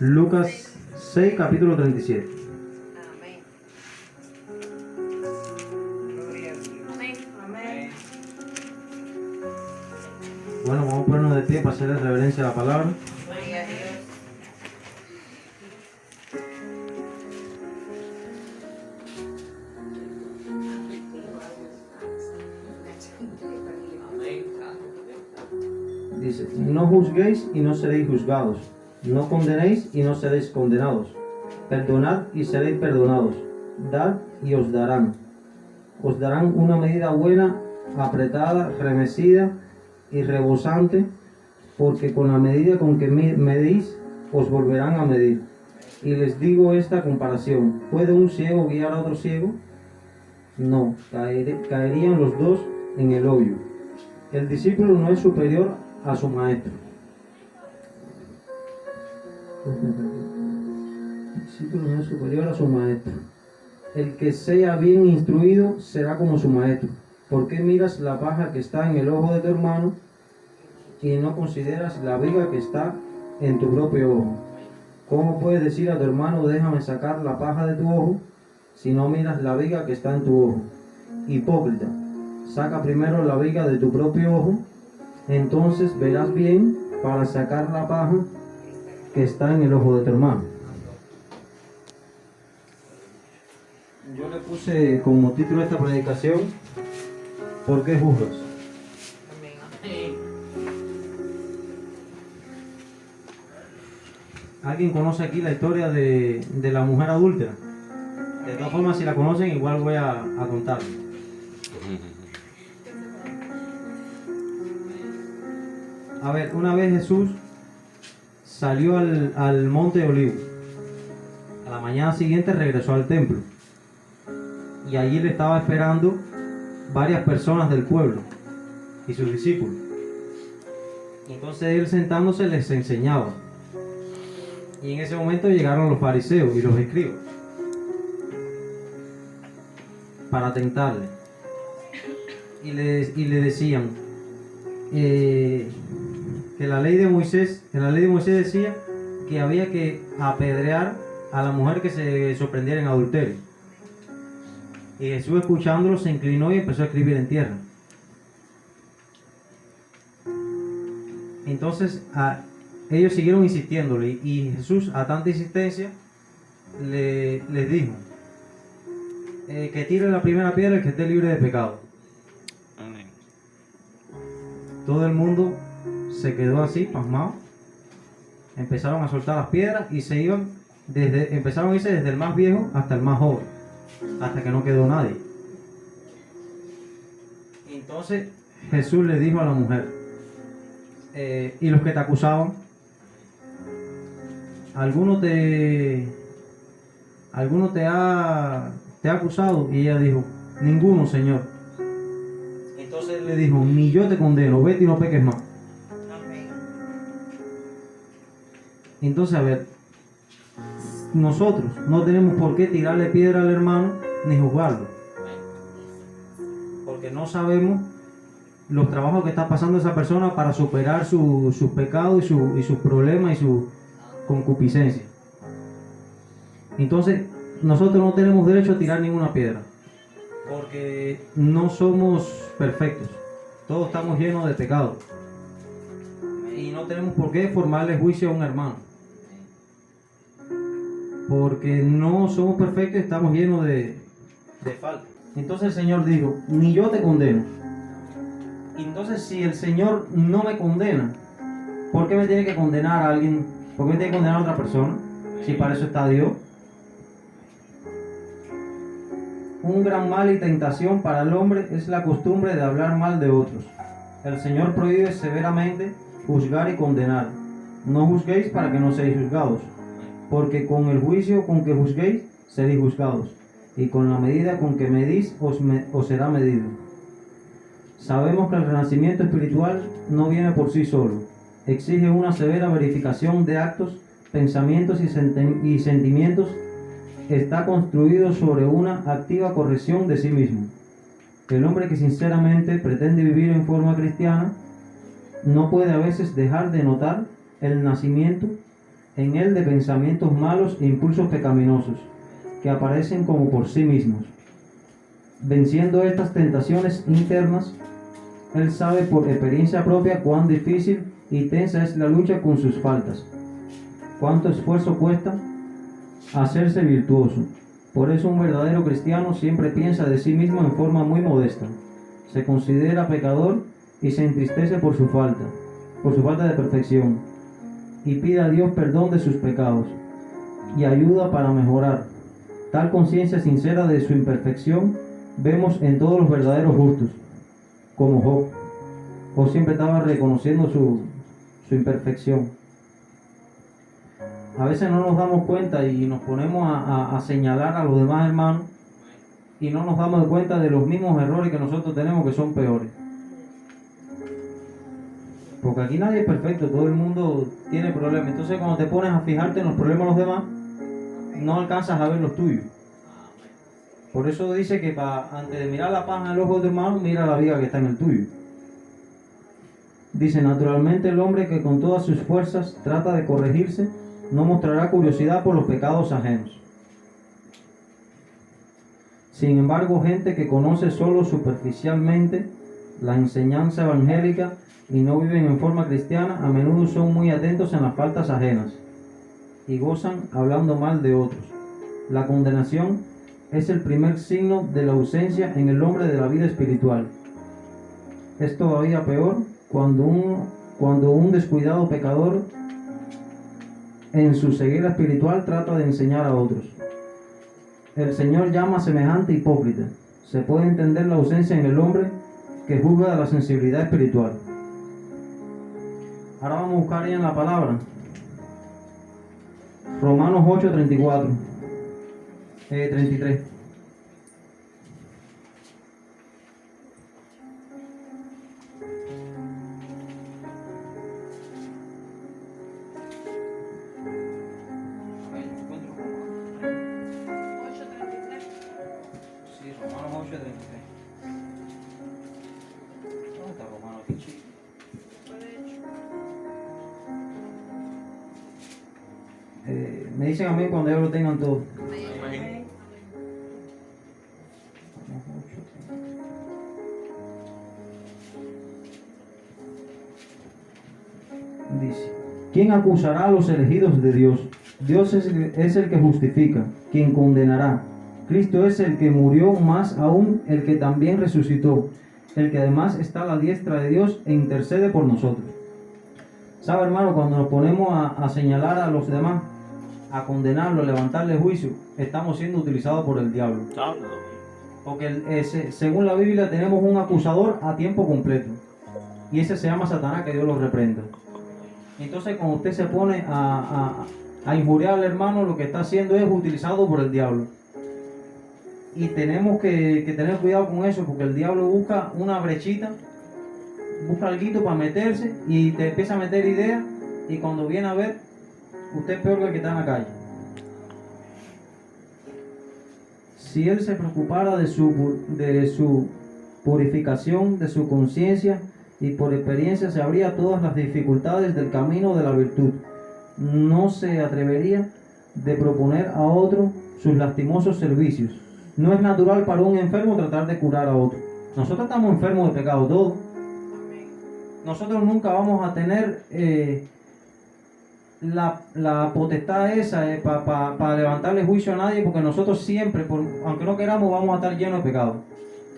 Lucas 6, capítulo 37. Amén. Amén. Bueno, vamos a ponernos de pie para hacerle reverencia a la palabra. Gloria a Dios. Dice, no juzguéis y no seréis juzgados, no condenéis y no seréis condenados, perdonad y seréis perdonados, dad y os darán una medida buena, apretada, remecida y rebosante, porque con la medida con que medís, os volverán a medir. Y les digo esta comparación, ¿puede un ciego guiar a otro ciego? No, caerían los dos en el hoyo. El discípulo no es superior a su maestro. El discípulo no es superior a su maestro. El que sea bien instruido será como su maestro. ¿Por qué miras la paja que está en el ojo de tu hermano y no consideras la viga que está en tu propio ojo? ¿Cómo puedes decir a tu hermano, déjame sacar la paja de tu ojo, si no miras la viga que está en tu ojo? Hipócrita, saca primero la viga de tu propio ojo, entonces verás bien para sacar la paja que está en el ojo de tu hermano. Yo le puse como título a esta predicación, ¿por qué juzgas? Amén. ¿Alguien conoce aquí la historia de la mujer adúltera? De todas formas, si la conocen, igual voy a contarla. A ver, una vez Jesús salió al monte de Olivos. A la mañana siguiente regresó al templo. Y allí le estaba esperando varias personas del pueblo y sus discípulos. Y entonces él sentándose les enseñaba. Y en ese momento llegaron los fariseos y los escribas para tentarle. Y le decían que la ley de Moisés decía que había que apedrear a la mujer que se sorprendiera en adulterio. Y Jesús, escuchándolo, se inclinó y empezó a escribir en tierra. Entonces ellos siguieron insistiéndole, y Jesús, a tanta insistencia, les dijo que tire la primera piedra el que esté libre de pecado. Amén. Todo el mundo se quedó así, pasmado. Empezaron a soltar las piedras y empezaron a irse desde el más viejo hasta el más joven, hasta que no quedó nadie. Entonces Jesús le dijo a la mujer, ¿y los que te acusaban? ¿Alguno te ha acusado? Y ella dijo, ninguno, Señor. Entonces él le dijo, ni yo te condeno, vete y no peques más. Amén. Entonces, a ver, nosotros no tenemos por qué tirarle piedra al hermano ni juzgarlo, porque no sabemos los trabajos que está pasando esa persona para superar sus pecados y sus problemas y su concupiscencia. Entonces, nosotros no tenemos derecho a tirar ninguna piedra, porque no somos perfectos. Todos estamos llenos de pecado. Y no tenemos por qué formarle juicio a un hermano, porque no somos perfectos, estamos llenos de faltas. Entonces el Señor dijo, ni yo te condeno. Entonces, si el Señor no me condena, ¿por qué me tiene que condenar a alguien? ¿Por qué me tiene que condenar a otra persona? Si para eso está Dios. Un gran mal y tentación para el hombre es la costumbre de hablar mal de otros. El Señor prohíbe severamente juzgar y condenar. No juzguéis para que no seáis juzgados, porque con el juicio con que juzguéis seréis juzgados, y con la medida con que medís os será medido. Sabemos que el renacimiento espiritual no viene por sí solo. Exige una severa verificación de actos, pensamientos y sentimientos. Está construido sobre una activa corrección de sí mismo. El hombre que sinceramente pretende vivir en forma cristiana no puede a veces dejar de notar el nacimiento en él de pensamientos malos e impulsos pecaminosos, que aparecen como por sí mismos. Venciendo estas tentaciones internas, él sabe por experiencia propia cuán difícil y tensa es la lucha con sus faltas, cuánto esfuerzo cuesta hacerse virtuoso. Por eso un verdadero cristiano siempre piensa de sí mismo en forma muy modesta, se considera pecador y se entristece por su falta de perfección, y pide a Dios perdón de sus pecados y ayuda para mejorar. Tal conciencia sincera de su imperfección vemos en todos los verdaderos justos, como Job. Job siempre estaba reconociendo su imperfección. A veces no nos damos cuenta y nos ponemos a señalar a los demás hermanos y no nos damos cuenta de los mismos errores que nosotros tenemos, que son peores. Porque aquí nadie es perfecto, todo el mundo tiene problemas. Entonces cuando te pones a fijarte en los problemas de los demás, no alcanzas a ver los tuyos. Por eso dice que antes de mirar la paja en el ojo de tu hermano, mira la viga que está en el tuyo. Dice, naturalmente el hombre que con todas sus fuerzas trata de corregirse, no mostrará curiosidad por los pecados ajenos. Sin embargo, gente que conoce solo superficialmente la enseñanza evangélica y no viven en forma cristiana, a menudo son muy atentos en las faltas ajenas y gozan hablando mal de otros. La condenación es el primer signo de la ausencia en el hombre de la vida espiritual. Es todavía peor cuando un descuidado pecador en su ceguera espiritual trata de enseñar a otros. El Señor llama a semejante hipócrita. Se puede entender la ausencia en el hombre que juzga de la sensibilidad espiritual. Ahora vamos a buscar ahí en la palabra. Romanos 8, 33. Sí, Romanos 8, 33. ¿Dónde está Romanos aquí, chico? Me dicen a mí cuando ellos lo tengan todo. Amén. Dice, ¿quién acusará a los elegidos de Dios? Dios es el que justifica. ¿Quién condenará? Cristo es el que murió, más aún el que también resucitó, el que además está a la diestra de Dios e intercede por nosotros. ¿Sabe, hermano? Cuando nos ponemos a señalar a los demás, a condenarlos, a levantarle juicio, estamos siendo utilizados por el diablo. Porque según la Biblia tenemos un acusador a tiempo completo, y ese se llama Satanás, que Dios lo reprenda. Entonces cuando usted se pone a injuriar al hermano, lo que está haciendo es utilizado por el diablo. Y tenemos que tener cuidado con eso, porque el diablo busca una brechita, busca algo para meterse y te empieza a meter ideas, y cuando viene a ver, usted es peor que el que está en la calle. Si él se preocupara de su purificación, de su conciencia, y por experiencia sabría todas las dificultades del camino de la virtud, no se atrevería de proponer a otro sus lastimosos servicios. No es natural para un enfermo tratar de curar a otro. Nosotros estamos enfermos de pecado todos. Nosotros nunca vamos a tener la potestad esa para levantarle juicio a nadie, porque nosotros siempre, aunque no queramos, vamos a estar llenos de pecado.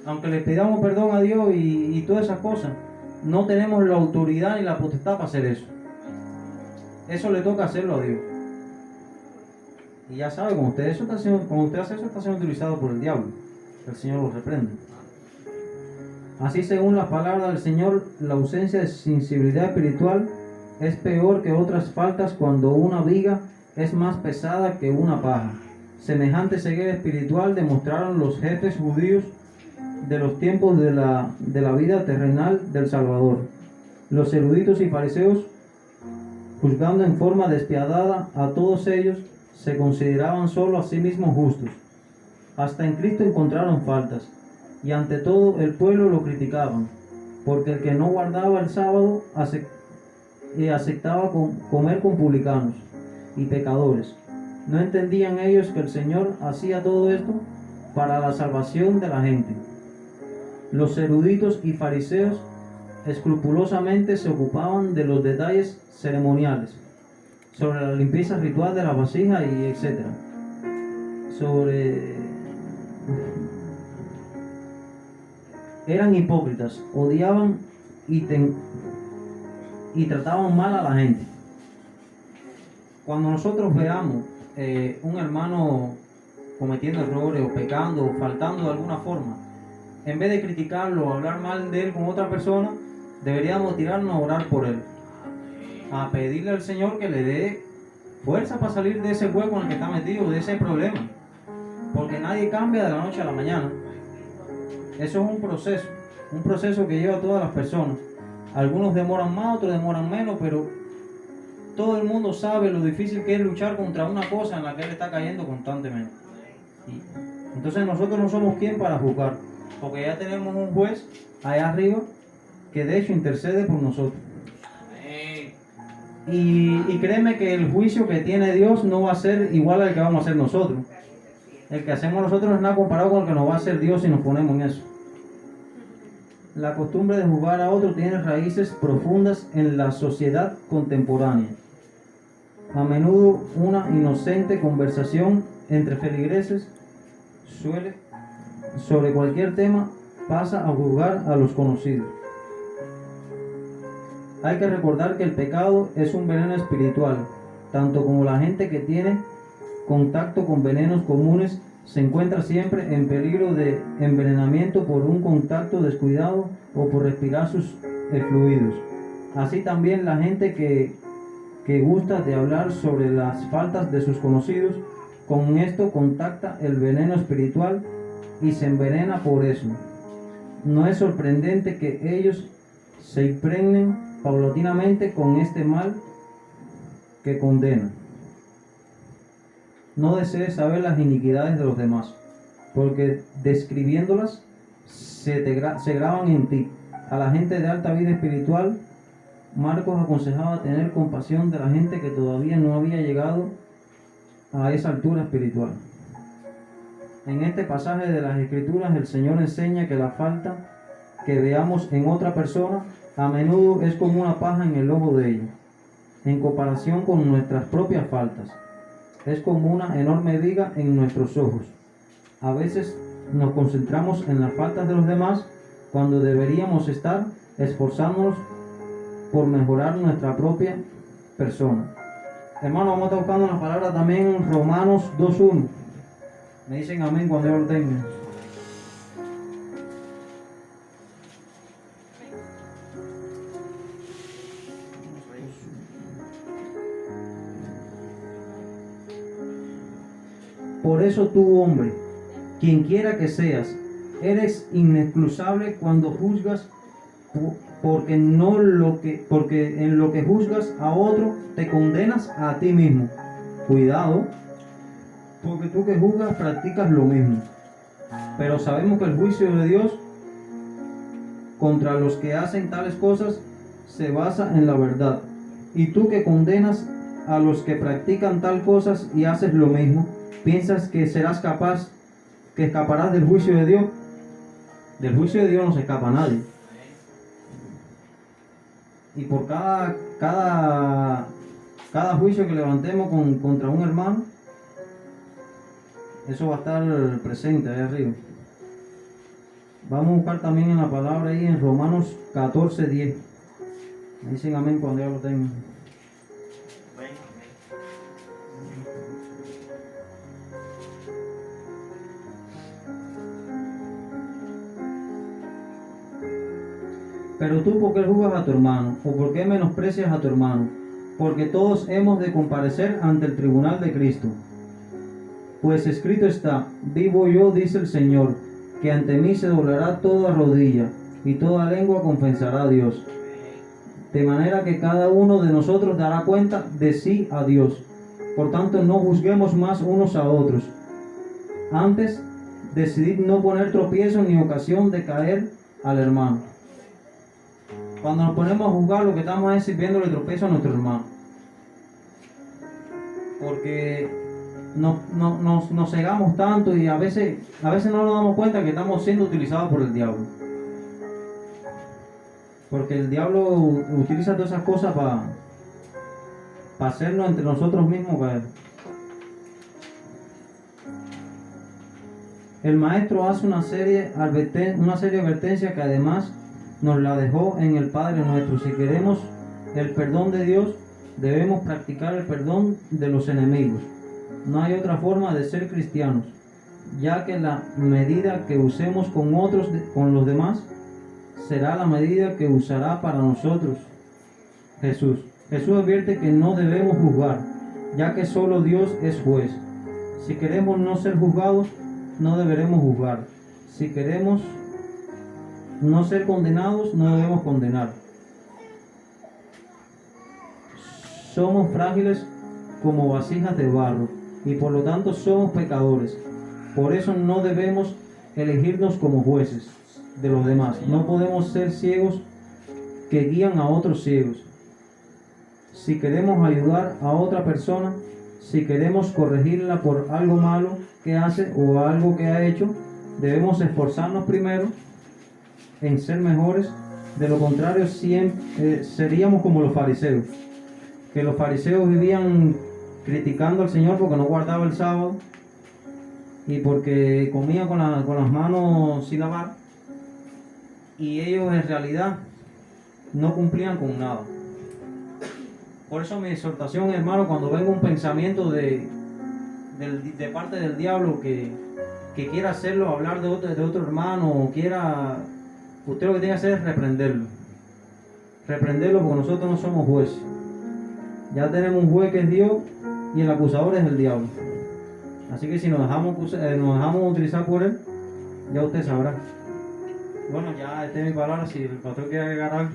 Aunque le pidamos perdón a Dios y todas esas cosas, no tenemos la autoridad ni la potestad para hacer eso. Eso le toca hacerlo a Dios. Y ya sabe, cuando usted hace eso, está siendo utilizado por el diablo. El Señor lo reprende. Así, según la palabra del Señor, la ausencia de sensibilidad espiritual es peor que otras faltas cuando una viga es más pesada que una paja. Semejante ceguera espiritual demostraron los jefes judíos de los tiempos de la vida terrenal del Salvador. Los eruditos y fariseos, juzgando en forma despiadada a todos ellos, se consideraban solo a sí mismos justos. Hasta en Cristo encontraron faltas, y ante todo el pueblo lo criticaban, porque el que no guardaba el sábado aceptaba comer con publicanos, y pecadores. ¿No entendían ellos que el Señor hacía todo esto para la salvación de la gente? Los eruditos y fariseos escrupulosamente se ocupaban de los detalles ceremoniales, sobre la limpieza ritual de la vasija y etc. Eran hipócritas, odiaban y trataban mal a la gente. Cuando nosotros veamos un hermano cometiendo errores o pecando o faltando de alguna forma, en vez de criticarlo o hablar mal de él con otra persona, deberíamos tirarnos a orar por él, a pedirle al Señor que le dé fuerza para salir de ese hueco en el que está metido, de ese problema, porque nadie cambia de la noche a la mañana. Eso es un proceso que lleva a todas las personas. Algunos demoran más, otros demoran menos, pero todo el mundo sabe lo difícil que es luchar contra una cosa en la que él está cayendo constantemente. Entonces nosotros no somos quien para juzgar, porque ya tenemos un juez allá arriba que de hecho intercede por nosotros. Y créeme que el juicio que tiene Dios no va a ser igual al que vamos a hacer nosotros. El que hacemos nosotros no es nada comparado con el que nos va a hacer Dios si nos ponemos en eso. La costumbre de juzgar a otro tiene raíces profundas en la sociedad contemporánea. A menudo una inocente conversación entre feligreses sobre cualquier tema pasa a juzgar a los conocidos. Hay que recordar que el pecado es un veneno espiritual, tanto como la gente que tiene contacto con venenos comunes se encuentra siempre en peligro de envenenamiento por un contacto descuidado o por respirar sus fluidos. Así también la gente que gusta de hablar sobre las faltas de sus conocidos, con esto contacta el veneno espiritual y se envenena por eso. No es sorprendente que ellos se impregnen paulatinamente con este mal que condena. No desees saber las iniquidades de los demás, porque describiéndolas se graban en ti. A la gente de alta vida espiritual, Marcos aconsejaba tener compasión de la gente que todavía no había llegado a esa altura espiritual. En este pasaje de las Escrituras, el Señor enseña que la falta que veamos en otra persona a menudo es como una paja en el ojo de ella, en comparación con nuestras propias faltas. Es como una enorme viga en nuestros ojos. A veces nos concentramos en las faltas de los demás cuando deberíamos estar esforzándonos por mejorar nuestra propia persona. Hermano, vamos a estar buscando una palabra también en Romanos 2:1. Me dicen amén cuando yo lo tenga. Por eso tú, hombre, quien quiera que seas, eres inexcusable cuando juzgas, porque en lo que juzgas a otro te condenas a ti mismo. Cuidado, porque tú que juzgas practicas lo mismo. Pero sabemos que el juicio de Dios contra los que hacen tales cosas se basa en la verdad. Y tú que condenas a los que practican tal cosas y haces lo mismo, ¿piensas que serás capaz, que escaparás del juicio de Dios? Del juicio de Dios no se escapa nadie. Y por cada juicio que levantemos contra un hermano, eso va a estar presente ahí arriba. Vamos a buscar también en la palabra ahí en Romanos 14:10. Me dicen amén cuando ya lo tengan. Pero tú, ¿por qué juzgas a tu hermano? ¿O por qué menosprecias a tu hermano? Porque todos hemos de comparecer ante el tribunal de Cristo. Pues escrito está: vivo yo, dice el Señor, que ante mí se doblará toda rodilla y toda lengua confesará a Dios. De manera que cada uno de nosotros dará cuenta de sí a Dios. Por tanto, no juzguemos más unos a otros. Antes, decidid no poner tropiezo ni ocasión de caer al hermano. Cuando nos ponemos a juzgar, lo que estamos es sirviéndole tropiezo a nuestro hermano. porque nos cegamos tanto y a veces no nos damos cuenta que estamos siendo utilizados por el diablo. Porque el diablo utiliza todas esas cosas para hacernos entre nosotros mismos caer. El maestro hace una serie de advertencias que además nos la dejó en el Padre Nuestro. Si queremos el perdón de Dios, debemos practicar el perdón de los enemigos. No hay otra forma de ser cristianos, ya que la medida que usemos con los demás, será la medida que usará para nosotros Jesús. Jesús advierte que no debemos juzgar, ya que solo Dios es juez. Si queremos no ser juzgados, no deberemos juzgar. Si queremos no ser condenados, no debemos condenar. Somos frágiles como vasijas de barro y por lo tanto somos pecadores. Por eso no debemos elegirnos como jueces de los demás. No podemos ser ciegos que guían a otros ciegos. Si queremos ayudar a otra persona, si queremos corregirla por algo malo que hace o algo que ha hecho, debemos esforzarnos primero en ser mejores. De lo contrario, seríamos como los fariseos, que los fariseos vivían criticando al Señor porque no guardaba el sábado y porque comía con las manos sin lavar, y ellos en realidad no cumplían con nada. Por eso mi exhortación, hermano, cuando venga un pensamiento de parte del diablo que quiera hacerlo, hablar de otro hermano, o quiera, usted lo que tiene que hacer es reprenderlo porque nosotros no somos jueces. Ya tenemos un juez que es Dios y el acusador es el diablo. Así que si nos dejamos utilizar por él, ya usted sabrá. Bueno, ya esta es mi palabra. Si el pastor quiere agregar algo.